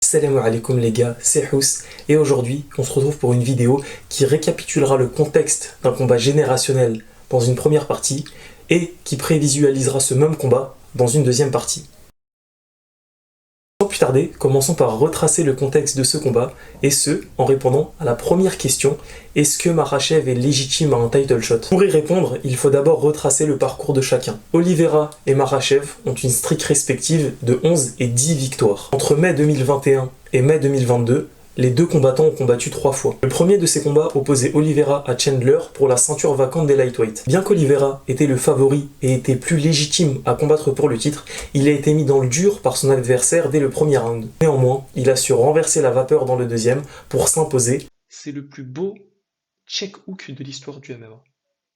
Salam alaikum les gars, c'est Hous et aujourd'hui on se retrouve pour une vidéo qui récapitulera le contexte d'un combat générationnel dans une première partie et qui prévisualisera ce même combat dans une deuxième partie. Sans plus tarder, commençons par retracer le contexte de ce combat et ce en répondant à la première question: est-ce que Makhachev est légitime à un title shot? Pour y répondre, il faut d'abord retracer le parcours de chacun. Oliveira et Makhachev ont une streak respective de 11 et 10 victoires. Entre mai 2021 et mai 2022, les deux combattants ont combattu 3 fois. Le premier de ces combats opposait Oliveira à Chandler pour la ceinture vacante des lightweight. Bien qu'Oliveira était le favori et était plus légitime à combattre pour le titre, il a été mis dans le dur par son adversaire dès le premier round. Néanmoins, il a su renverser la vapeur dans le deuxième pour s'imposer. C'est le plus beau check hook de l'histoire du MMA.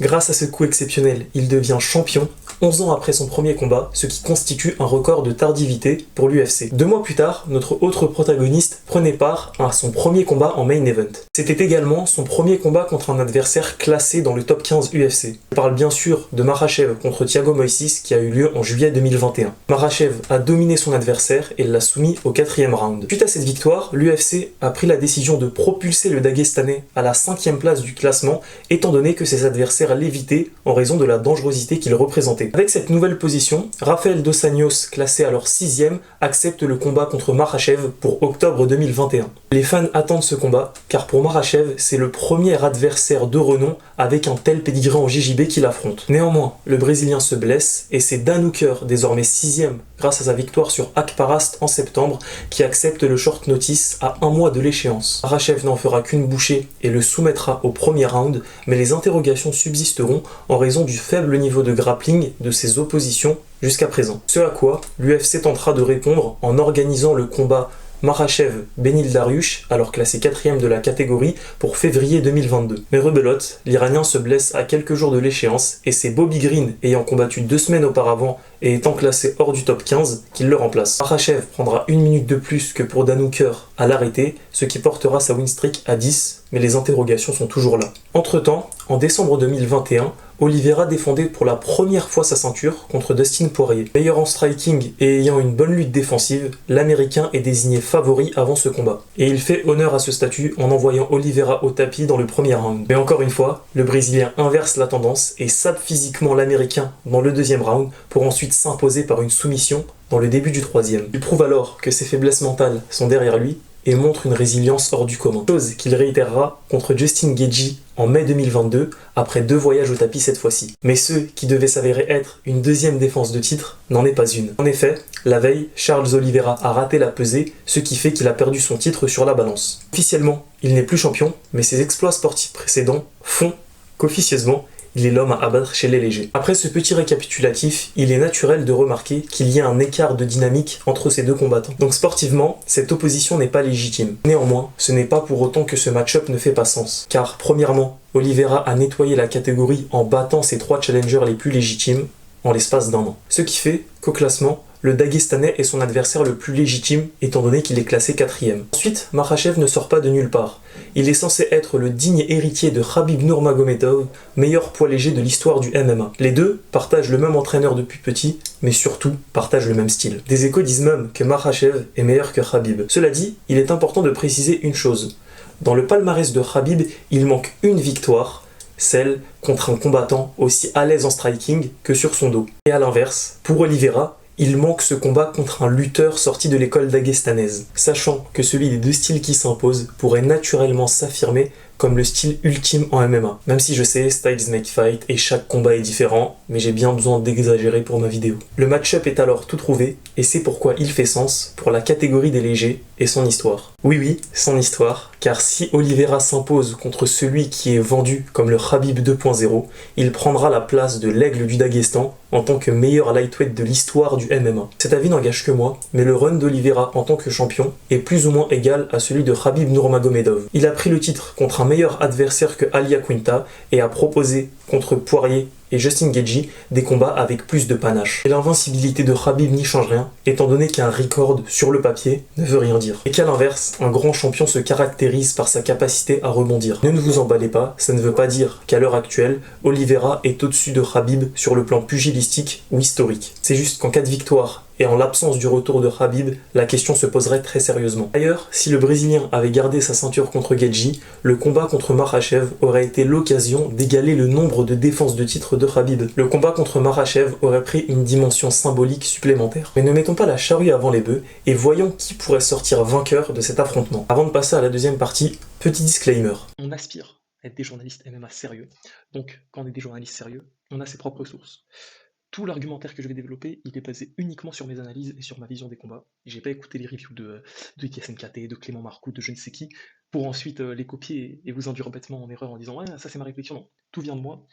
Grâce à ce coup exceptionnel, il devient champion 11 ans après son premier combat, ce qui constitue un record de tardivité pour l'UFC. 2 mois plus tard, notre autre protagoniste prenait part à son premier combat en main event. C'était également son premier combat contre un adversaire classé dans le top 15 UFC. Je parle bien sûr de Makhachev contre Thiago Moises qui a eu lieu en juillet 2021. Makhachev a dominé son adversaire et l'a soumis au 4e round. Suite à cette victoire, l'UFC a pris la décision de propulser le Daguestanais à la 5e place du classement, étant donné que ses adversaires l'éviter en raison de la dangerosité qu'il représentait. Avec cette nouvelle position, Rafael Dos Anjos, classé alors 6e, accepte le combat contre Makhachev pour octobre 2021. Les fans attendent ce combat, car pour Makhachev, c'est le premier adversaire de renom avec un tel pédigré en JJB qu'il affronte. Néanmoins, le Brésilien se blesse et c'est Dan Hooker, désormais 6e, grâce à sa victoire sur Akparast en septembre, qui accepte le short notice à 1 mois de l'échéance. Makhachev n'en fera qu'une bouchée et le soumettra au premier round, mais les interrogations subsisteront en raison du faible niveau de grappling de ses oppositions jusqu'à présent. Ce à quoi l'UFC tentera de répondre en organisant le combat Makhachev-Benil Dariush, alors classé 4e de la catégorie, pour février 2022. Mais rebelote, l'Iranien se blesse à quelques jours de l'échéance et c'est Bobby Green, ayant combattu 2 semaines auparavant et étant classé hors du top 15, qui le remplace. Makhachev prendra 1 minute de plus que pour Dan Hooker à l'arrêter, ce qui portera sa win streak à 10, mais les interrogations sont toujours là. Entre-temps, en décembre 2021, Oliveira défendait pour la première fois sa ceinture contre Dustin Poirier. Meilleur en striking et ayant une bonne lutte défensive, l'Américain est désigné favori avant ce combat. Et il fait honneur à ce statut en envoyant Oliveira au tapis dans le premier round. Mais encore une fois, le Brésilien inverse la tendance et sape physiquement l'Américain dans le 2e round pour ensuite s'imposer par une soumission dans le début du 3e. Il prouve alors que ses faiblesses mentales sont derrière lui et montre une résilience hors du commun. Chose qu'il réitérera contre Justin Gaethje en mai 2022, après 2 voyages au tapis cette fois-ci. Mais ce qui devait s'avérer être une 2e défense de titre n'en est pas une. En effet, la veille, Charles Oliveira a raté la pesée, ce qui fait qu'il a perdu son titre sur la balance. Officiellement, il n'est plus champion, mais ses exploits sportifs précédents font qu'officieusement, il est l'homme à abattre chez les légers. Après ce petit récapitulatif, il est naturel de remarquer qu'il y a un écart de dynamique entre ces deux combattants. Donc sportivement, cette opposition n'est pas légitime. Néanmoins, ce n'est pas pour autant que ce match-up ne fait pas sens. Car premièrement, Oliveira a nettoyé la catégorie en battant ses 3 challengers les plus légitimes en l'espace d'1 an. Ce qui fait qu'au classement, le Daguestanais est son adversaire le plus légitime étant donné qu'il est classé 4e. Ensuite, Makhachev ne sort pas de nulle part. Il est censé être le digne héritier de Khabib Nurmagomedov, meilleur poids léger de l'histoire du MMA. Les deux partagent le même entraîneur depuis petit, mais surtout partagent le même style. Des échos disent même que Makhachev est meilleur que Khabib. Cela dit, il est important de préciser une chose. Dans le palmarès de Khabib, il manque une victoire, celle contre un combattant aussi à l'aise en striking que sur son dos. Et à l'inverse, pour Oliveira, il manque ce combat contre un lutteur sorti de l'école daguestanaise, sachant que celui des 2 styles qui s'imposent pourrait naturellement s'affirmer comme le style ultime en MMA. Même si je sais, styles make fight et chaque combat est différent, mais j'ai bien besoin d'exagérer pour ma vidéo. Le match-up est alors tout trouvé, et c'est pourquoi il fait sens pour la catégorie des légers et son histoire. Oui, son histoire, car si Oliveira s'impose contre celui qui est vendu comme le Khabib 2.0, il prendra la place de l'aigle du Daghestan en tant que meilleur lightweight de l'histoire du MMA. Cet avis n'engage que moi, mais le run d'Oliveira en tant que champion est plus ou moins égal à celui de Khabib Nurmagomedov. Il a pris le titre contre un meilleur adversaire que Ali Aquinta et a proposé contre Poirier et Justin Gaethje des combats avec plus de panache. Et l'invincibilité de Khabib n'y change rien, étant donné qu'un record sur le papier ne veut rien dire. Et qu'à l'inverse, un grand champion se caractérise par sa capacité à rebondir. Ne vous emballez pas, ça ne veut pas dire qu'à l'heure actuelle, Oliveira est au-dessus de Khabib sur le plan pugilistique ou historique. C'est juste qu'en cas de victoire, et en l'absence du retour de Khabib, la question se poserait très sérieusement. D'ailleurs, si le Brésilien avait gardé sa ceinture contre Gaethje, le combat contre Makhachev aurait été l'occasion d'égaler le nombre de défenses de titre de Khabib. Le combat contre Makhachev aurait pris une dimension symbolique supplémentaire. Mais ne mettons pas la charrue avant les bœufs et voyons qui pourrait sortir vainqueur de cet affrontement. Avant de passer à la deuxième partie, petit disclaimer. On aspire à être des journalistes MMA sérieux. Donc, quand on est des journalistes sérieux, on a ses propres sources. Tout l'argumentaire que je vais développer, il est basé uniquement sur mes analyses et sur ma vision des combats. J'ai pas écouté les reviews de TSMKT, de Clément Marcoux, de je ne sais qui, pour ensuite les copier et vous induire bêtement en erreur en disant « Ouais, ça c'est ma réflexion ». Non, tout vient de moi.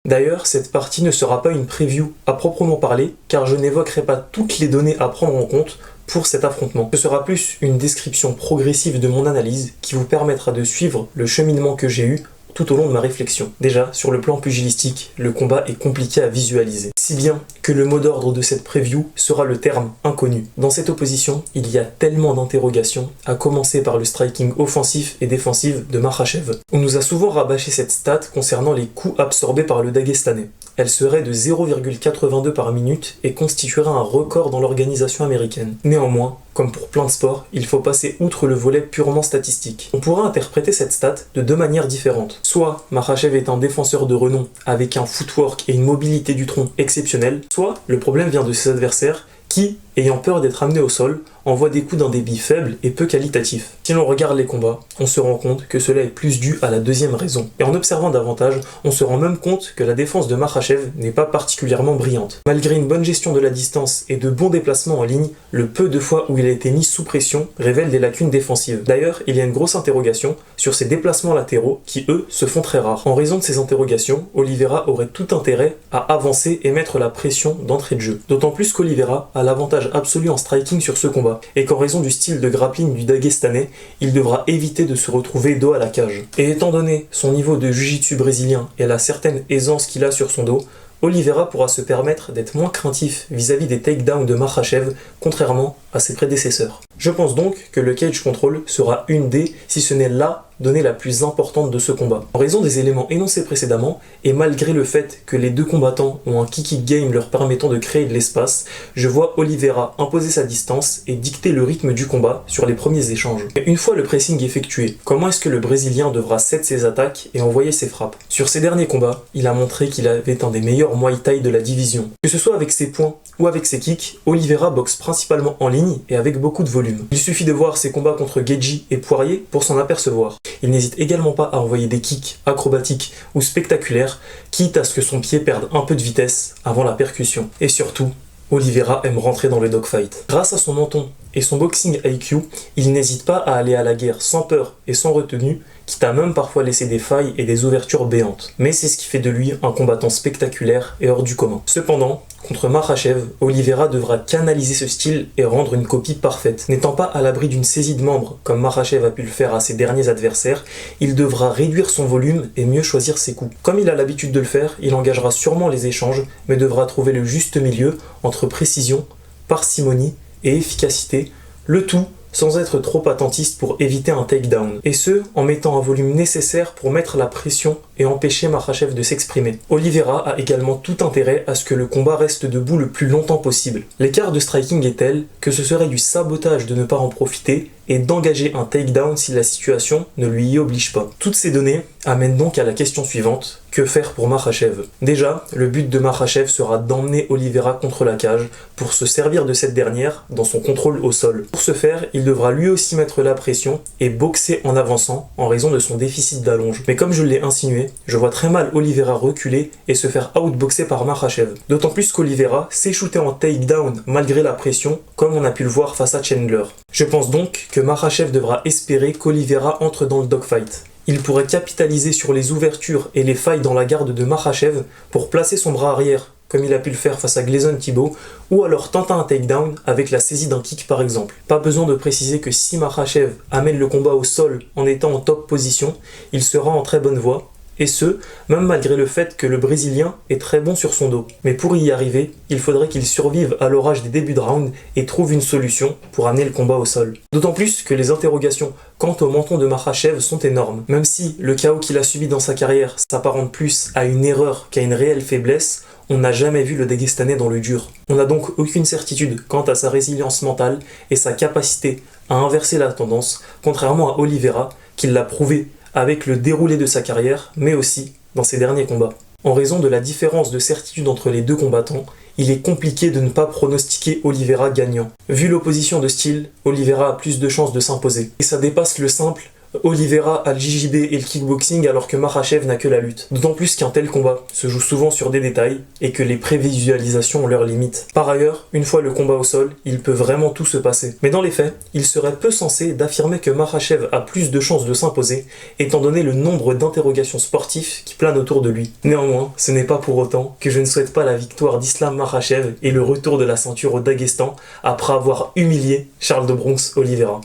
D'ailleurs, cette partie ne sera pas une preview à proprement parler, car je n'évoquerai pas toutes les données à prendre en compte pour cet affrontement. Ce sera plus une description progressive de mon analyse qui vous permettra de suivre le cheminement que j'ai eu tout au long de ma réflexion. Déjà, sur le plan pugilistique, le combat est compliqué à visualiser. Si bien que le mot d'ordre de cette preview sera le terme inconnu. Dans cette opposition, il y a tellement d'interrogations, à commencer par le striking offensif et défensif de Makhachev. On nous a souvent rabâché cette stat concernant les coups absorbés par le Dagestanais. Elle serait de 0,82 par minute et constituerait un record dans l'organisation américaine. Néanmoins, comme pour plein de sports, il faut passer outre le volet purement statistique. On pourra interpréter cette stat de deux manières différentes. Soit Makhachev est un défenseur de renom avec un footwork et une mobilité du tronc exceptionnelle, soit le problème vient de ses adversaires qui, ayant peur d'être amenés au sol, envoient des coups d'un débit faible et peu qualitatif. Si l'on regarde les combats, on se rend compte que cela est plus dû à la deuxième raison. Et en observant davantage, on se rend même compte que la défense de Makhachev n'est pas particulièrement brillante. Malgré une bonne gestion de la distance et de bons déplacements en ligne, le peu de fois où il a été mis sous pression révèle des lacunes défensives. D'ailleurs, il y a une grosse interrogation sur ses déplacements latéraux qui, eux, se font très rares. En raison de ces interrogations, Oliveira aurait tout intérêt à avancer et mettre la pression d'entrée de jeu. D'autant plus qu'Oliveira a l'avantage absolu en striking sur ce combat, et qu'en raison du style de grappling du Dagestanais, il devra éviter de se retrouver dos à la cage. Et étant donné son niveau de jiu-jitsu brésilien et la certaine aisance qu'il a sur son dos, Oliveira pourra se permettre d'être moins craintif vis-à-vis des takedowns de Makhachev, contrairement à ses prédécesseurs. Je pense donc que le cage control sera une des, si ce n'est la donnée la plus importante de ce combat. En raison des éléments énoncés précédemment, et malgré le fait que les deux combattants ont un kick game leur permettant de créer de l'espace, je vois Oliveira imposer sa distance et dicter le rythme du combat sur les premiers échanges. Mais une fois le pressing effectué, comment est-ce que le Brésilien devra set ses attaques et envoyer ses frappes? Sur ses derniers combats, il a montré qu'il avait un des meilleurs Muay Thai de la division. Que ce soit avec ses points ou avec ses kicks, Oliveira boxe principalement en ligne et avec beaucoup de volume. Il suffit de voir ses combats contre Gaethje et Poirier pour s'en apercevoir. Il n'hésite également pas à envoyer des kicks acrobatiques ou spectaculaires, quitte à ce que son pied perde un peu de vitesse avant la percussion. Et surtout, Oliveira aime rentrer dans le dogfight. Grâce à son menton et son boxing IQ, il n'hésite pas à aller à la guerre sans peur et sans retenue, quitte à même parfois laisser des failles et des ouvertures béantes. Mais c'est ce qui fait de lui un combattant spectaculaire et hors du commun. Cependant, contre Makhachev, Oliveira devra canaliser ce style et rendre une copie parfaite. N'étant pas à l'abri d'une saisie de membres comme Makhachev a pu le faire à ses derniers adversaires, il devra réduire son volume et mieux choisir ses coups. Comme il a l'habitude de le faire, il engagera sûrement les échanges, mais devra trouver le juste milieu entre précision, parcimonie et efficacité, le tout sans être trop attentiste pour éviter un takedown. Et ce, en mettant un volume nécessaire pour mettre la pression et empêcher Makhachev de s'exprimer. Oliveira a également tout intérêt à ce que le combat reste debout le plus longtemps possible. L'écart de striking est tel que ce serait du sabotage de ne pas en profiter et d'engager un takedown si la situation ne lui y oblige pas. Toutes ces données amènent donc à la question suivante: que faire pour Makhachev? Déjà, le but de Makhachev sera d'emmener Oliveira contre la cage pour se servir de cette dernière dans son contrôle au sol. Pour ce faire, il devra lui aussi mettre la pression et boxer en avançant en raison de son déficit d'allonge. Mais comme je l'ai insinué, je vois très mal Oliveira reculer et se faire outboxer par Makhachev. D'autant plus qu'Oliveira s'est shooté en takedown malgré la pression, comme on a pu le voir face à Chandler. Je pense donc que Makhachev devra espérer qu'Oliveira entre dans le dogfight. Il pourrait capitaliser sur les ouvertures et les failles dans la garde de Makhachev pour placer son bras arrière, comme il a pu le faire face à Gleison Tibau, ou alors tenter un takedown avec la saisie d'un kick par exemple. Pas besoin de préciser que si Makhachev amène le combat au sol en étant en top position, il sera en très bonne voie, Et ce, même malgré le fait que le Brésilien est très bon sur son dos. Mais pour y arriver, il faudrait qu'il survive à l'orage des débuts de round et trouve une solution pour amener le combat au sol. D'autant plus que les interrogations quant au menton de Makhachev sont énormes. Même si le chaos qu'il a subi dans sa carrière s'apparente plus à une erreur qu'à une réelle faiblesse, on n'a jamais vu le Daguestanais dans le dur. On n'a donc aucune certitude quant à sa résilience mentale et sa capacité à inverser la tendance, contrairement à Oliveira, qui l'a prouvé avec le déroulé de sa carrière, mais aussi dans ses derniers combats. En raison de la différence de certitude entre les deux combattants, il est compliqué de ne pas pronostiquer Oliveira gagnant. Vu l'opposition de style, Oliveira a plus de chances de s'imposer. Et ça dépasse le simple Oliveira a le JJB et le kickboxing alors que Makhachev n'a que la lutte. D'autant plus qu'un tel combat se joue souvent sur des détails et que les prévisualisations ont leurs limites. Par ailleurs, une fois le combat au sol, il peut vraiment tout se passer. Mais dans les faits, il serait peu sensé d'affirmer que Makhachev a plus de chances de s'imposer, étant donné le nombre d'interrogations sportives qui planent autour de lui. Néanmoins, ce n'est pas pour autant que je ne souhaite pas la victoire d'Islam Makhachev et le retour de la ceinture au Daghestan après avoir humilié Charles de Bronx Oliveira.